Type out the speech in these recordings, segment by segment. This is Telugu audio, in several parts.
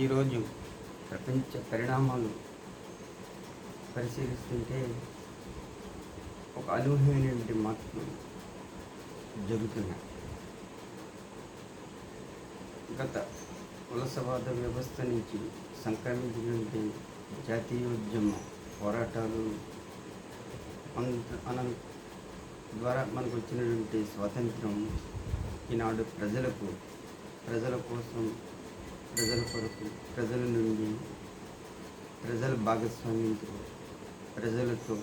ఈరోజు ప్రపంచ పరిణామాలు పరిశీలిస్తుంటే ఒక అనూహ్యమైనటువంటి మార్పులు జరుగుతున్నాయి. గత వలసవాద వ్యవస్థ నుంచి సంక్రమించినటువంటి జాతీయోద్యమ పోరాటాలు ద్వారా మనకు వచ్చినటువంటి స్వాతంత్రం ఈనాడు ప్రజల కోసం, ప్రజల కొరకు, ప్రజల నుండి, ప్రజల భాగస్వామ్యంతో, ప్రజలతో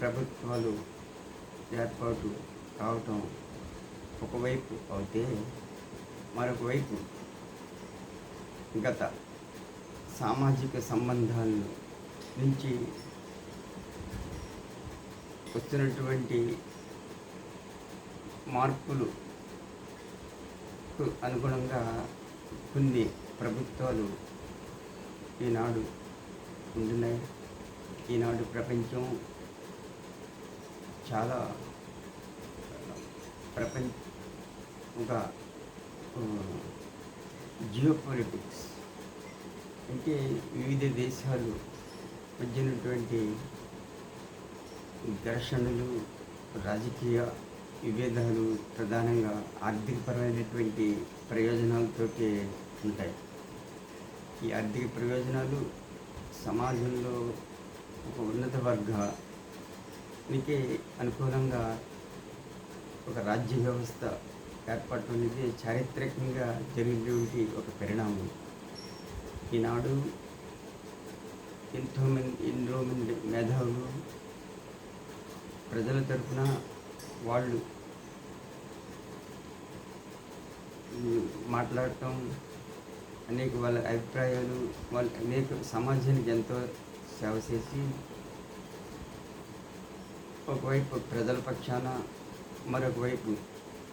ప్రభుత్వాలు ఏర్పాటు కావటం ఒకవైపు అయితే, మరొక వైపు గత సామాజిక సంబంధాల నుంచి వస్తున్నటువంటి మార్పులకు అనుగుణంగా కొన్ని ప్రభుత్వాలు ఈనాడు ఉంటున్నాయి. ఈనాడు ప్రపంచం చాలా ఒక జియోపాలిటిక్స్ అంటే వివిధ దేశాలు మధ్యనటువంటి ఘర్షణలు, రాజకీయ విభేదాలు ప్రధానంగా ఆర్థికపరమైనటువంటి ప్రయోజనాలతోటి ఉంటాయి. ఈ ఆర్థిక ప్రయోజనాలు సమాజంలో ఒక ఉన్నత వర్గానికి అనుకూలంగా ఒక రాజ్య వ్యవస్థ ఏర్పాటు అనేది చారిత్రకంగా జరిగినటువంటి ఒక పరిణామం. ఈనాడు ఎంతో మంది మేధావులు ప్రజల తరఫున వాళ్ళు మాట్లాడటం, అనేక వాళ్ళ అభిప్రాయాలు, వాళ్ళు అనేక సమాజానికి ఎంతో సేవ చేసి ఒకవైపు ప్రజల పక్షాన, మరొక వైపు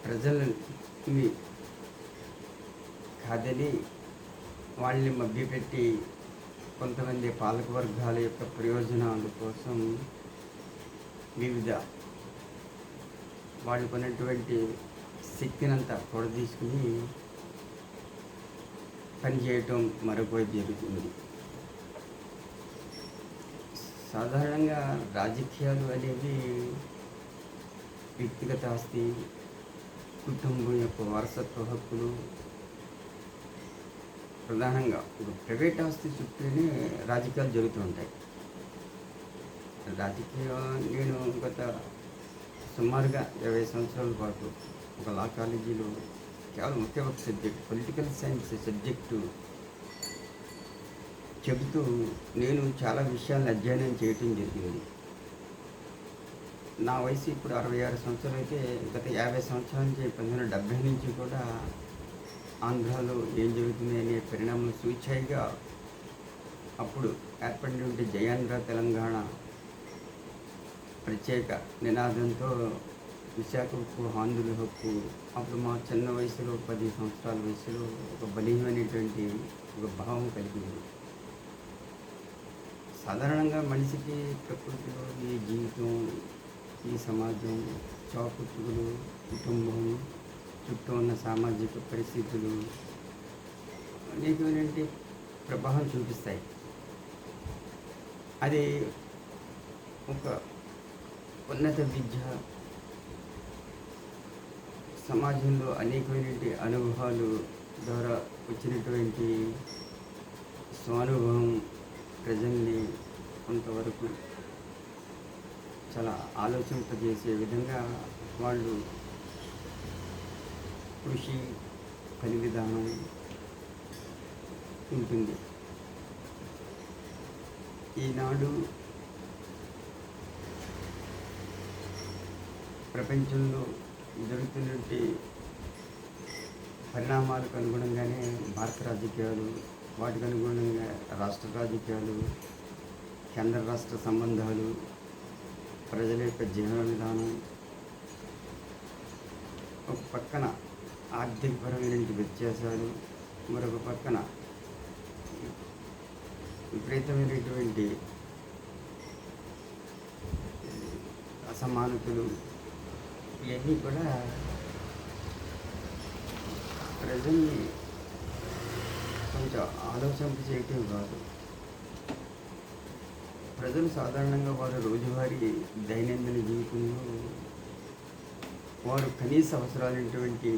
ప్రజలని కాదని వాళ్ళని మభ్యపెట్టి కొంతమంది పాలక వర్గాల యొక్క ప్రయోజనాల కోసం వివిధ వాడుకున్నటువంటి శక్తినంతా తీసుకుని పనిచేయటం మరొక వైపు జరుగుతుంది. సాధారణంగా రాజకీయాలు అనేవి వ్యక్తిగత ఆస్తి, కుటుంబం యొక్క వారసత్వ హక్కులు, ప్రధానంగా ప్రైవేట్ ఆస్తి చుట్టూనే రాజకీయాలు జరుగుతూ ఉంటాయి. నేను గత సుమారుగా 20 సంవత్సరాల పాటు ఒక లా కాలేజీలో కేవలం ఒకే ఒక సబ్జెక్ట్, పొలిటికల్ సైన్స్ సబ్జెక్టు చెబుతూ నేను చాలా విషయాలను అధ్యయనం చేయటం జరిగింది. నా వయసు ఇప్పుడు 66 సంవత్సరాలు అయితే, గత 50 సంవత్సరాల నుంచి 1970 నుంచి కూడా ఆంధ్రాలో ఏం జరుగుతుంది అనే పరిణామం సూచాయిగా అప్పుడు ఏర్పడినటువంటి జయాంధ్ర తెలంగాణ ప్రత్యేక నినాదంతో విశాఖ హక్కు, ఆంధ్రుల హక్కు, అప్పుడు మా చిన్న వయసులో 10 సంవత్సరాల వయసులో ఒక బలీయమైనటువంటి ఒక భావం కలిగింది. సాధారణంగా మనిషికి ప్రకృతిలో ఈ జీవితం, ఈ సమాజం, చాకుతులు, కుటుంబం, చుట్టూ ఉన్న సామాజిక పరిస్థితులు అనేకమైనటువంటి ప్రభావం చూపిస్తాయి. అది ఒక ఉన్నత విద్య, సమాజంలో అనేకమైనటువంటి అనుభవాలు ద్వారా వచ్చినటువంటి స్వానుభవం ప్రజల్ని కొంతవరకు చాలా ఆలోచింపజేసే విధంగా వాళ్ళు కృషి, పని విధానం ఉంటుంది. ఈనాడు ప్రపంచంలో జరుగుతున్నటువంటి పరిణామాలకు అనుగుణంగానే భారత రాజకీయాలు, వాటికి అనుగుణంగా రాష్ట్ర రాజకీయాలు, కేంద్ర రాష్ట్ర సంబంధాలు, ప్రజల యొక్క జీవన విధానం, ఒక పక్కన ఆర్థికపరమైనటువంటి వ్యత్యాసాలు, మరొక పక్కన విపరీతమైనటువంటి అసమానతలు, ఇవన్నీ కూడా ప్రజల్ని కొంచెం ఆలోచింప చేయటం కాదు. ప్రజలు సాధారణంగా వారి రోజువారీ దైనందిన జీవితంలో వారు కనీస అవసరాలైనటువంటి,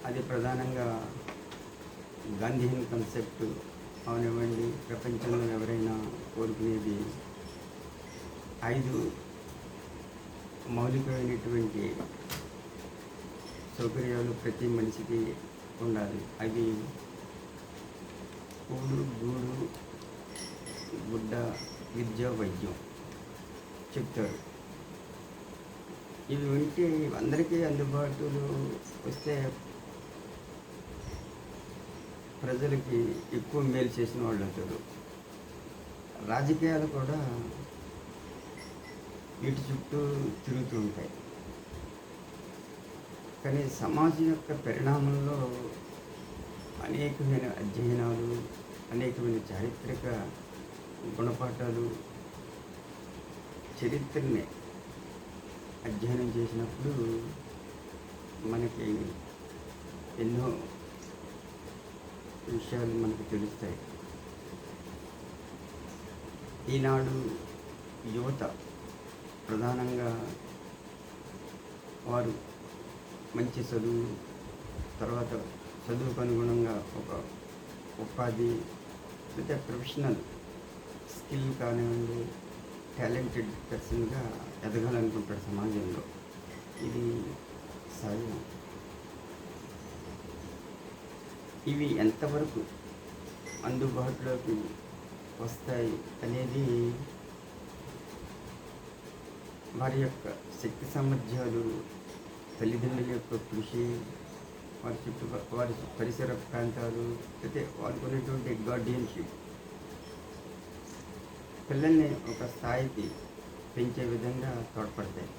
అది ప్రధానంగా గాంధీయన్ కాన్సెప్ట్ అవనివ్వండి, ప్రపంచంలో ఎవరైనా కోరుకునేది 5 మౌలికమైనటువంటి సౌకర్యాలు ప్రతి మనిషికి ఉండాలి. అవి కూడు, గూడు, గుడ్డ, విద్య, వైద్యం చెప్తారు. ఇవి ఉంటే అందరికీ అందుబాటులో వస్తే ప్రజలకి ఎక్కువ మేలు చేసిన వాళ్ళు అవుతారు. రాజకీయాలు కూడా వీటి చుట్టూ తిరుగుతూ ఉంటాయి. కానీ సమాజం యొక్క పరిణామంలో అనేకమైన అధ్యయనాలు, అనేకమైన చారిత్రక గుణపాఠాలు, చరిత్రని అధ్యయనం చేసినప్పుడు మనకి ఎన్నో విషయాలు మనకు తెలుస్తాయి. ఈనాడు యువత ప్రధానంగా వారు మంచి చదువు, తర్వాత చదువుకు అనుగుణంగా ఒక ఉపాధి లేదా ప్రొఫెషనల్ స్కిల్ కానివ్వండి, టాలెంటెడ్ పర్సన్గా ఎదగాలనుకుంటాడు సమాజంలో. ఇది సహజం. ఇవి ఎంతవరకు అందుబాటులోకి వస్తాయి అనేది వారి యొక్క శక్తి సామర్థ్యాలు, తల్లిదండ్రుల యొక్క కృషి, వారి పరిసర ప్రాంతాలు, అయితే వారికి ఉన్నటువంటి గార్డియన్షిప్ పిల్లల్ని ఒక స్థాయికి పెంచే విధంగా తోడ్పడతాయి.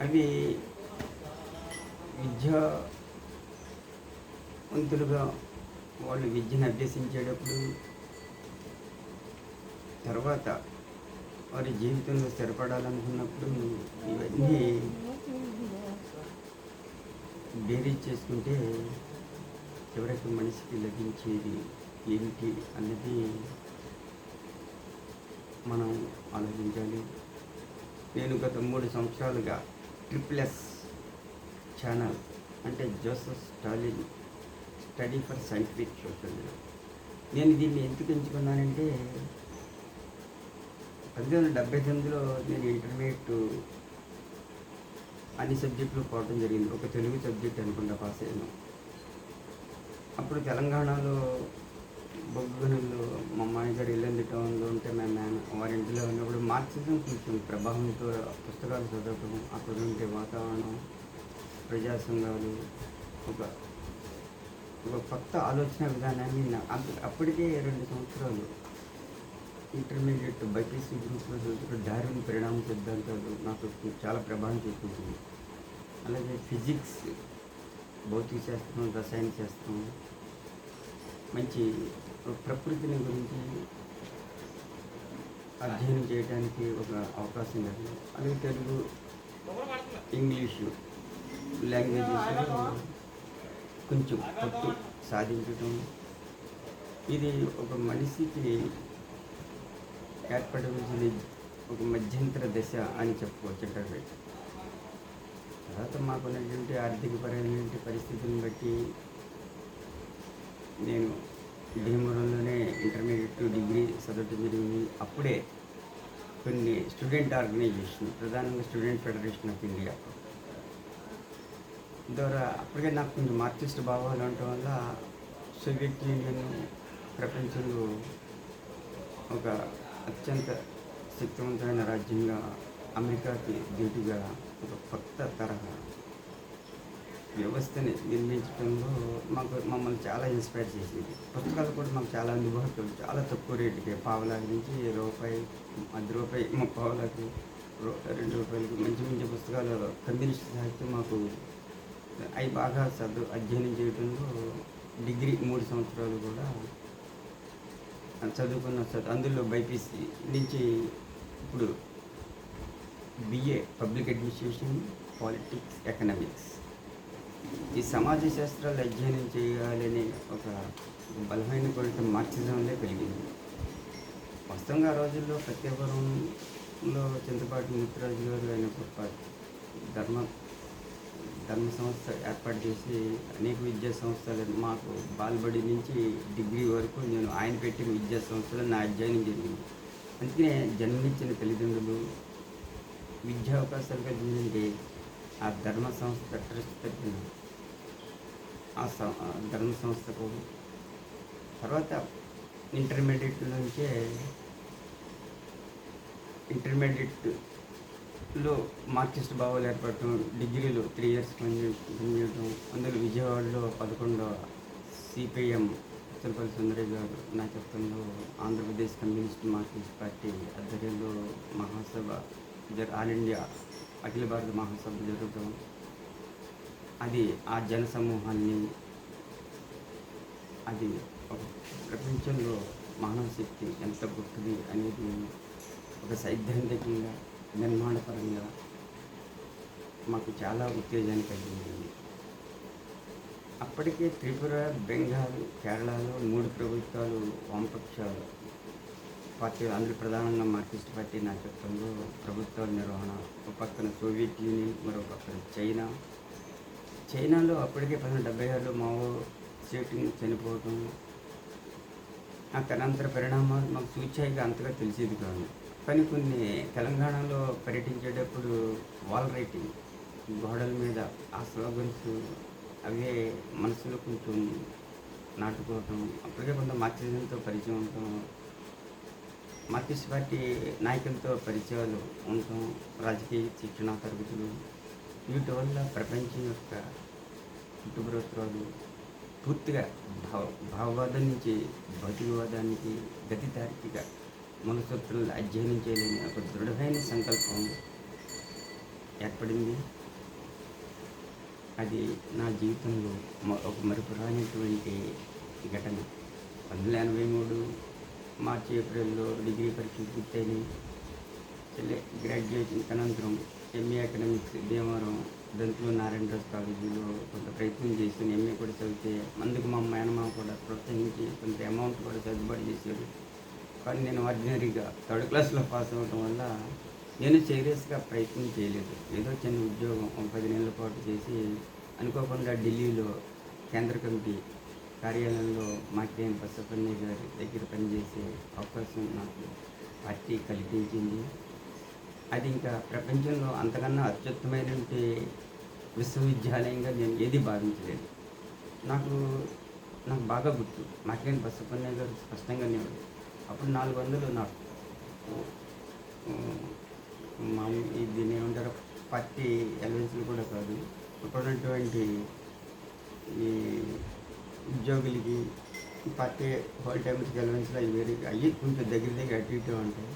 అవి విద్యావంతులుగా వాళ్ళు విద్యను అభ్యసించేటప్పుడు, తర్వాత వారి జీవితంలో స్థిరపడాలనుకున్నప్పుడు ఇవన్నీ బేరీజ్ చేసుకుంటే చివరికి మనిషికి లభించేది ఏమిటి అన్నది మనం ఆలోచించాలి. నేను గత 3 సంవత్సరాలుగా ట్రిపుల్ఎస్ ఛానల్, అంటే Joseph Stalin study for scientific socialism, నేను దీన్ని ఎందుకు ఎంచుకున్నానంటే 1979లో నేను ఇంటర్మీడియట్ అన్ని సబ్జెక్టులు పోవడం జరిగింది. ఒక తెలుగు సబ్జెక్ట్ అనుకుంటా పాస్ అయ్యాను. అప్పుడు తెలంగాణలో బొగ్గు గనుల్లో మా మామగారు ఇల్లంది టౌన్లో ఉంటే మేము వారి ఇంటిలో ఉన్నప్పుడు మార్క్సిజం కొంచెం ప్రభావంతో పుస్తకాలు చదవటం, అక్కడ ఉండే వాతావరణం, ప్రజా సంఘాలు, ఒక కొత్త ఆలోచన విధానాన్ని అప్పటికే 2 సంవత్సరాలు ఇంటర్మీడియట్ బైపీసీ గ్రూప్లో చదువుతున్న డార్విన్ పరిణామ సిద్ధాంతాలు నాకు చాలా ప్రభావం చూపించింది. అలాగే ఫిజిక్స్, భౌతిక శాస్త్రం, రసాయన శాస్త్రం, మంచి ప్రకృతిని గురించి అధ్యయనం చేయడానికి ఒక అవకాశం కలిగింది. అలాగే తెలుగు, ఇంగ్లీషు లాంగ్వేజెస్లో కొంచెం పట్టు సాధించడం, ఇది ఒక మనిషికి ఏర్పడవలసిన ఒక మధ్యంతర దశ అని చెప్పుకోవచ్చు ఇంటర్మీడియట్. తర్వాత మాకున్నటువంటి ఆర్థికపరమైనటువంటి పరిస్థితులను బట్టి నేను భీమవరంలోనే ఇంటర్మీడియట్, డిగ్రీ చదవటం జరిగింది. అప్పుడే కొన్ని స్టూడెంట్ ఆర్గనైజేషన్, ప్రధానంగా స్టూడెంట్ ఫెడరేషన్ ఆఫ్ ఇండియా ద్వారా అప్పటికే నాకు కొంచెం మార్క్సిస్ట్ భావాలు ఉండటం వల్ల సోవియట్ యూనియన్ ప్రపంచంలో ఒక అత్యంత శక్తివంతమైన రాజ్యంగా అమెరికాకి ధీటుగా ఒక కొత్త తరహా వ్యవస్థని నిర్మించడంలో మమ్మల్ని చాలా ఇన్స్పైర్ చేసింది. పుస్తకాలు కూడా మాకు చాలా అందుబాటులో, చాలా తక్కువ రేటుకి, పావలాకి నుంచి రూపాయి, ₹10, ముప్పావలాకి, ₹2 మంచి మంచి పుస్తకాలు, కమ్యూనిస్ట్ సాహిత్యం మాకు అవి బాగా అధ్యయనం చేయడంలో డిగ్రీ 3 సంవత్సరాలు కూడా చదువుకున్న అందులో బైపీసీ నుంచి ఇప్పుడు BA public administration, politics, economics ఈ సమాజ శాస్త్రాలు అధ్యయనం చేయాలని ఒక బలమైన కోరిక మార్క్సిజంలో కలిగింది. వాస్తవంగా ఆ రోజుల్లో ప్రత్యేకవరంలో చింతపాటి ముత్తురాజు గారు ఆయన గొప్ప ధర్మ ధర్మ సంస్థ ఏర్పాటు చేసి అనేక విద్యా సంస్థలు మాకు బాల్బడి నుంచి డిగ్రీ వరకు నేను ఆయన పెట్టిన విద్యా సంస్థలో నా అధ్యయనం జరిగింది. అందుకనే జన్మించిన తల్లిదండ్రులు విద్యా అవకాశాలు కలిగిందంటే ఆ ధర్మ సంస్థ ట్రస్ట్ తరఫున ఆ ధర్మ సంస్థకు తర్వాత ఇంటర్మీడియట్లో మార్క్సిస్ట్ భావాలు ఏర్పడటం, డిగ్రీలో 3 ఇయర్స్ పనిచేయటం, అందులో విజయవాడలో 11వ సిపిఎం ఉత్తరపల్లి సుందరయ్య గారు నాయకత్వంలో ఆంధ్రప్రదేశ్ కమ్యూనిస్ట్ మార్క్సిస్ట్ పార్టీ ఆధ్వర్యంలో మహాసభ ఆల్ ఇండియా అఖిల భారత మహాసభ జరగటం, అది ఆ జన సమూహాన్ని అది ఒక ప్రపంచంలో మానవ శక్తి ఎంత గొప్పది అనేది ఒక సైద్ధాంతికంగా నిర్మాణపరంగా మాకు చాలా ఉత్తేజాన్ని కలిగింది. అప్పటికే త్రిపుర, బెంగాల్, కేరళలో 3 ప్రభుత్వాలు వామపక్షాలు పార్టీలు, అందులో ప్రధానంగా మార్క్సిస్ట్ పార్టీ నాయకత్వంలో ప్రభుత్వాల నిర్వహణ. ఒక పక్కన సోవియట్ యూనియన్, మరో పక్కన చైనాలో అప్పటికే 1976లో మావో సేటింగ్ చనిపోవటం, ఆ తనంతర పరిణామాలు మాకు సూచాయిగా అంతగా తెలిసేది కాదు. కానీ కొన్ని తెలంగాణలో పర్యటించేటప్పుడు వాల్ రైటింగ్ గోడల మీద ఆ స్లోగన్స్ అవే మనసులో కొంచెం నాటుకోవటం, అప్పటికే కొంత మార్క్సిజంతో పరిచయం ఉండటం, మార్క్సిస్ట్ పార్టీ నాయకులతో పరిచయాలు ఉండటం, రాజకీయ శిక్షణ తరగతులు, వీటి వల్ల ప్రపంచం యొక్క పుట్టుబృత్తాలు పూర్తిగా భావవాదం నుంచి భౌతికవాదానికి గతి తార్కిక మూలసూత్రాలు అధ్యయనం చేయలేని ఒక దృఢమైన సంకల్పం ఏర్పడింది. అది నా జీవితంలో ఒక మరుపురానిటువంటి ఘటన. 1983 మార్చి, ఏప్రిల్లో డిగ్రీ పరీక్షలు పూర్తయినాయి. గ్రాడ్యుయేషన్ అనంతరం ఎంఏ ఎకనామిక్స్ భీమవరం దంతులు నారాయణరాజు కాలేజీలో కొంత ప్రయత్నం చేసి ఎంఏ కూడా చదివితే అందుకు మా మేనమామ కూడా ప్రోత్సహించి కొంత అమౌంట్ కూడా సర్దుబాటు చేశాడు. కానీ నేను ఆర్డినరీగా 3rd క్లాస్లో పాస్ అవ్వటం వల్ల నేను సీరియస్గా ప్రయత్నం చేయలేదు. ఏదో చిన్న ఉద్యోగం 10 నెలల పాటు చేసి అనుకోకుండా ఢిల్లీలో కేంద్ర కమిటీ కార్యాలయంలో మాకినేని బసవన్నయ్య గారి దగ్గర పనిచేసే అవకాశం నాకు పార్టీ కల్పించింది. అది ఇంకా ప్రపంచంలో అంతకన్నా అత్యుత్తమైనటువంటి విశ్వవిద్యాలయంగా నేను ఏది భావించలేదు. నాకు బాగా గుర్తు, మాకినేని బసవన్నయ్య గారు స్పష్టంగా నేడు అప్పుడు 400 నాకు దీన్ని ఏమంటారు, పార్టీ ఎలవెన్స్లు కూడా కాదు, ఇప్పుడున్నటువంటి ఈ ఉద్యోగులకి పార్టీ హోల్ టైమ్స్కి ఎలవెన్స్లో అవి వేరే అయ్యి కొంచెం దగ్గర అటు ఇటు ఉంటాయి.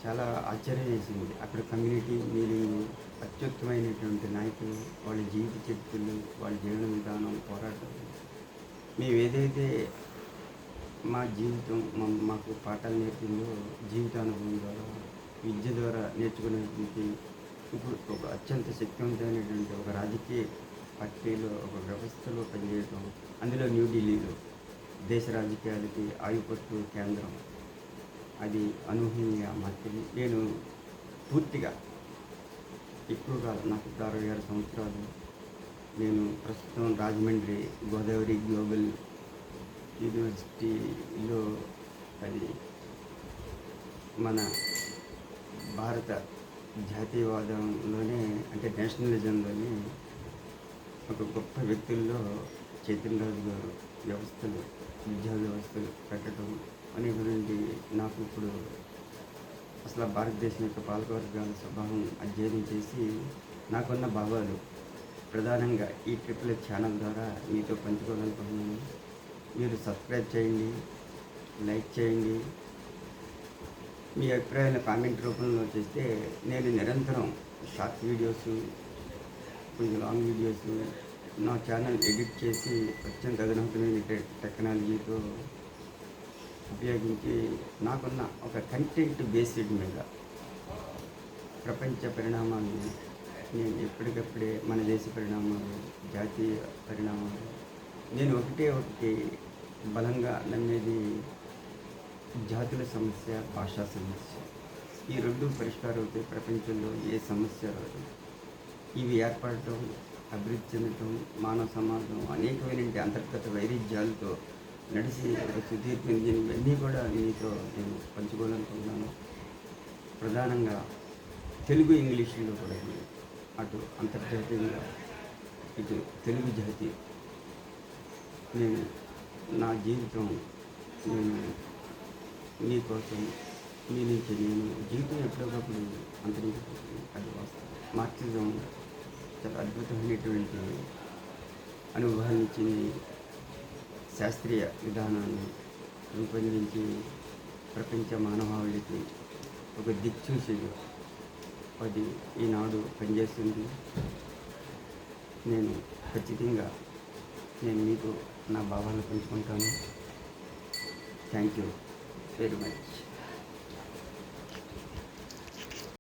చాలా ఆశ్చర్యం వేసింది. అక్కడ కమ్యూనిటీ మీటింగ్, అత్యుత్తమైనటువంటి నాయకులు, వాళ్ళ జీవిత చరిత్రలు, వాళ్ళ జీవన విధానం, పోరాటాలు, మేము ఏదైతే మా జీవితం మాకు పాఠాలు నేర్పిందో జీవితానుభవం ద్వారా, విద్య ద్వారా నేర్చుకునేటువంటి ఇప్పుడు ఒక అత్యంత శక్తివంతమైనటువంటి ఒక రాజకీయ పార్టీలో, ఒక వ్యవస్థలో పనిచేయడం, అందులో న్యూఢిల్లీలో దేశ రాజకీయాలకి ఆయుపట్టు కేంద్రం, అది అనూహ్యంగా మార్చింది. నేను పూర్తిగా ఎక్కువగా నాకు 66 సంవత్సరాలు. నేను ప్రస్తుతం రాజమండ్రి గోదావరి గ్లోబల్ యూనివర్సిటీలో అది మన భారత జాతీయవాదంలోనే అంటే నేషనలిజంలోనే ఒక గొప్ప వ్యక్తుల్లో చైతన్యరాజు గారు విద్యా వ్యవస్థలు పెట్టడం అనేటువంటి నాకు ఇప్పుడు అసలు భారతదేశం యొక్క పాలకవర్గాల స్వభావం అధ్యయనం చేసి నాకున్న భావాలు ప్రధానంగా ఈ ట్రిపుల్ ఛానల్ ద్వారా మీతో పంచుకోవాలనుకుంటున్నాను. మీరు సబ్స్క్రైబ్ చేయండి, లైక్ చేయండి, మీ అభిప్రాయాలను కామెంట్ రూపంలో చేస్తే నేను నిరంతరం షార్ట్ వీడియోస్, కొంచెం లాంగ్ వీడియోస్ నా ఛానల్ ఎడిట్ చేసి అత్యంత అధునాతనమైన టెక్నాలజీతో ఉపయోగించి నాకున్న ఒక కంటెంట్ బేస్డ్ మీద ప్రపంచ పరిణామాన్ని నేను ఎప్పటికప్పుడే మన దేశ పరిణామాలు, జాతీయ పరిణామాలు, నేను ఒకటి బలంగా నమ్మేది జాతుల సమస్య, భాషా సమస్య. ఈ రెండు పరిష్కారం అవుతే ప్రపంచంలో ఏ సమస్య రాదు. ఇవి ఏర్పడటం, అభివృద్ధి చెందటం, మానవ సమాజం అనేకమైన అంతర్గత వైరుధ్యాలతో నడిచి ఒక సుదీర్ఘ ఇవన్నీ కూడా మీతో నేను పంచుకోవాలనుకుంటున్నాను. ప్రధానంగా తెలుగు, ఇంగ్లీషులో కూడా అటు అంతర్జాతీయంగా ఇటు తెలుగు జాతి నేను నా జీవితం నేను మీకోసం మీ నుంచి నేను జీవితం ఎప్పటికప్పుడు అంతరించిపోతుంది. అది వాస్తవం. మార్క్సిజం చాలా అద్భుతమైనటువంటి అనుభవాన్ని ఇచ్చింది. శాస్త్రీయ విధానాన్ని రూపొందించి ప్రపంచ మానవాళికి ఒక దిక్సూచిగా అది ఈనాడు పనిచేస్తుంది. నేను ఖచ్చితంగా నేను మీతో నా భావాలను పంచుకుంటాను. Thank you very much.